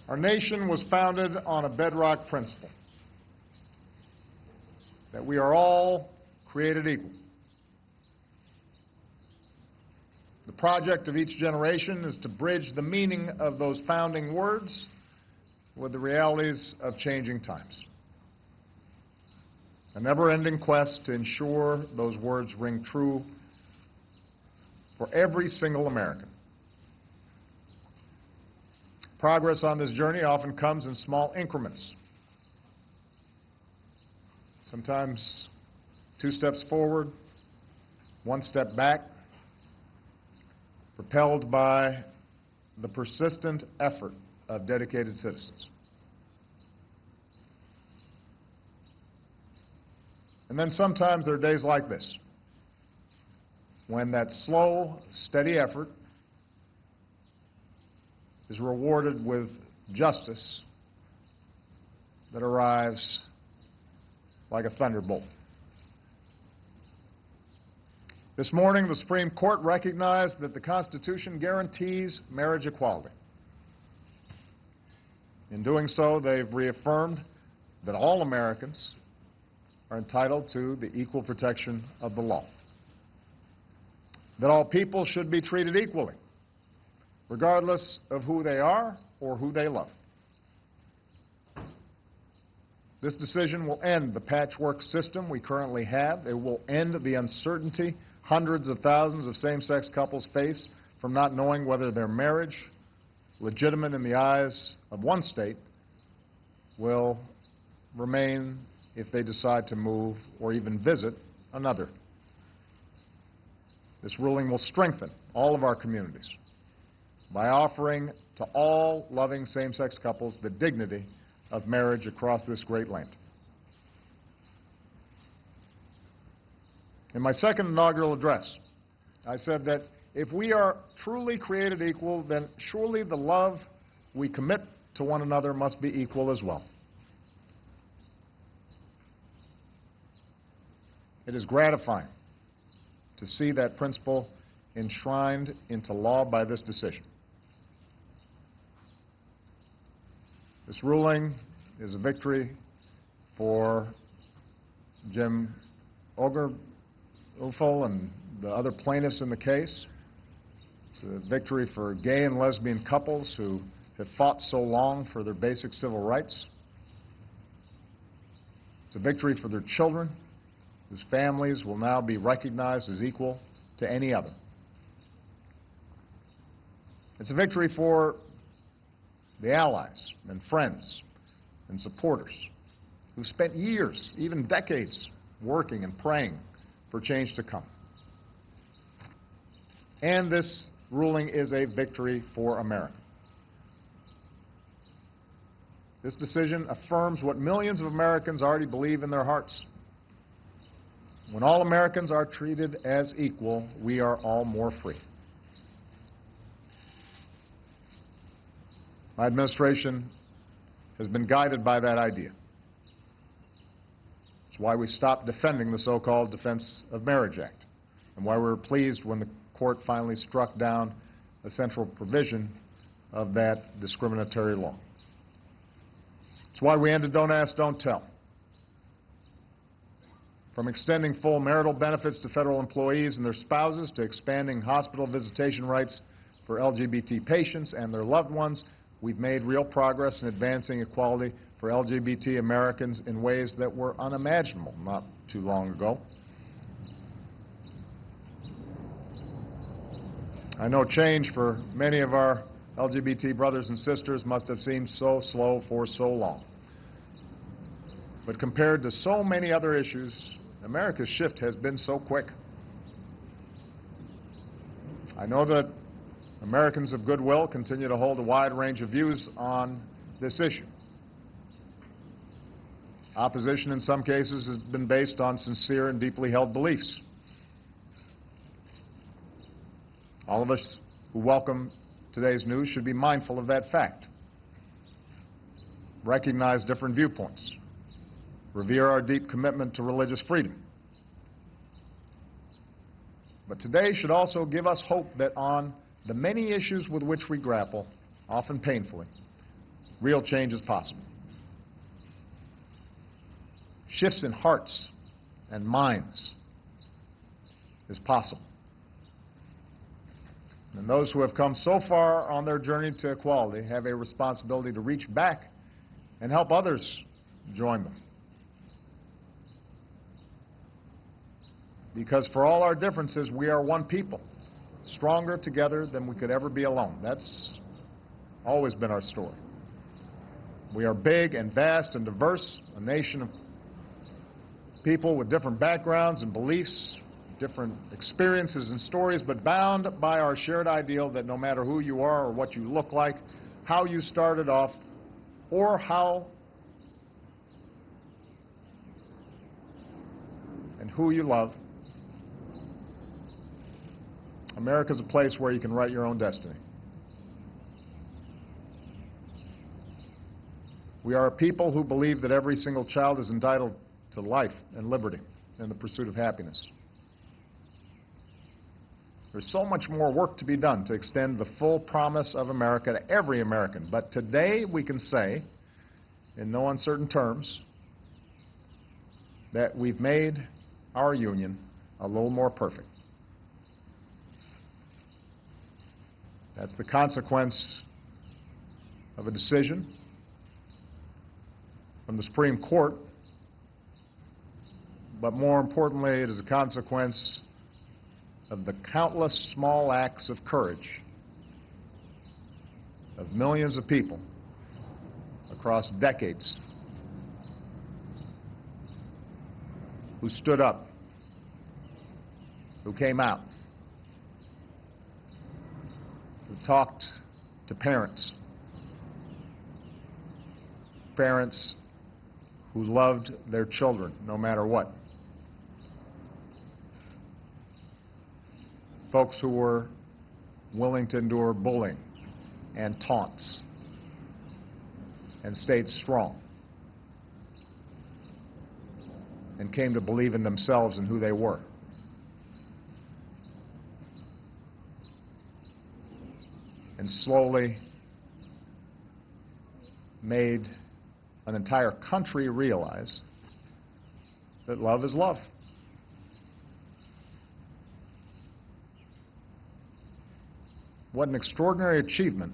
Our nation was founded on a bedrock principle that we are all created equal. The project of each generation is to bridge the meaning of those founding words with the realities of changing times. A never-ending quest to ensure those words ring true for every single American. Progress on this journey often comes in small increments. Sometimes 2 steps forward, 1 step back, propelled by the persistent effort of dedicated citizens. And then sometimes there are days like this, when that slow, steady effort is rewarded with justice that arrives like a thunderbolt. This morning, the Supreme Court recognized that the Constitution guarantees marriage equality. In doing so, they've reaffirmed that all Americans are entitled to the equal protection of the law, that all people should be treated equally, regardless of who they are or who they love. This decision will end the patchwork system we currently have. It will end the uncertainty hundreds of thousands of same-sex couples face from not knowing whether their marriage, legitimate in the eyes of one state, will remain if they decide to move or even visit another. This ruling will strengthen all of our communities by offering to all loving same-sex couples the dignity of marriage across this great land. In my second inaugural address, I said that if we are truly created equal, then surely the love we commit to one another must be equal as well. It is gratifying to see that principle enshrined into law by this decision. This ruling is a victory for Jim Obergefell and the other plaintiffs in the case. It's a victory for gay and lesbian couples who have fought so long for their basic civil rights. It's a victory for their children, whose families will now be recognized as equal to any other. It's a victory for the allies and friends and supporters who spent years, even decades, working and praying for change to come. And this ruling is a victory for America. This decision affirms what millions of Americans already believe in their hearts. When all Americans are treated as equal, we are all more free. My administration has been guided by that idea. It's why we stopped defending the so-called Defense of Marriage Act, and why we were pleased when the court finally struck down a central provision of that discriminatory law. It's why we ended Don't Ask, Don't Tell. From extending full marital benefits to federal employees and their spouses to expanding hospital visitation rights for LGBT patients and their loved ones, we've made real progress in advancing equality for LGBT Americans in ways that were unimaginable not too long ago. I know change for many of our LGBT brothers and sisters must have seemed so slow for so long. But compared to so many other issues, America's shift has been so quick. I know that Americans of goodwill continue to hold a wide range of views on this issue. Opposition in some cases has been based on sincere and deeply held beliefs. All of us who welcome today's news should be mindful of that fact. Recognize different viewpoints. Revere our deep commitment to religious freedom. But today should also give us hope that on the many issues with which we grapple, often painfully, real change is possible. Shifts in hearts and minds is possible. And those who have come so far on their journey to equality have a responsibility to reach back and help others join them. Because for all our differences, we are one people, stronger together than we could ever be alone. That's always been our story. We are big and vast and diverse, a nation of people with different backgrounds and beliefs, different experiences and stories, but bound by our shared ideal that no matter who you are or what you look like, how you started off, or how and who you love, America's a place where you can write your own destiny. We are a people who believe that every single child is entitled to life and liberty and the pursuit of happiness. There's so much more work to be done to extend the full promise of America to every American. But today we can say, in no uncertain terms, that we've made our union a little more perfect. That's the consequence of a decision from the Supreme Court, but more importantly, it is a consequence of the countless small acts of courage of millions of people across decades who stood up, who came out, who talked to parents, parents who loved their children no matter what, folks who were willing to endure bullying and taunts and stayed strong and came to believe in themselves and who they were. And slowly made an entire country realize that love is love. What an extraordinary achievement.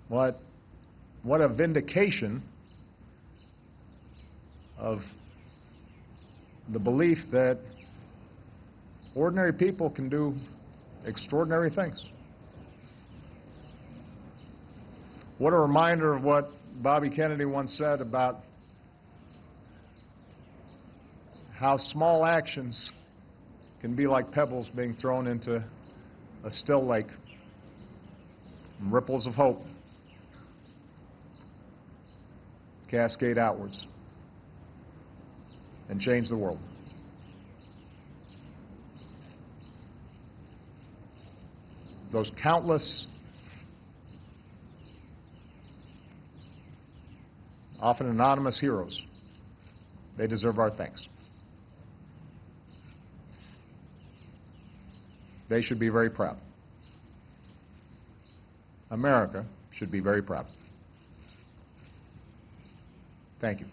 What a vindication of the belief that ordinary people can do extraordinary things. What a reminder of what Bobby Kennedy once said about how small actions can be like pebbles being thrown into a still lake, ripples of hope cascade outwards and change the world. Those countless, often anonymous heroes, they deserve our thanks. They should be very proud. America should be very proud. Thank you.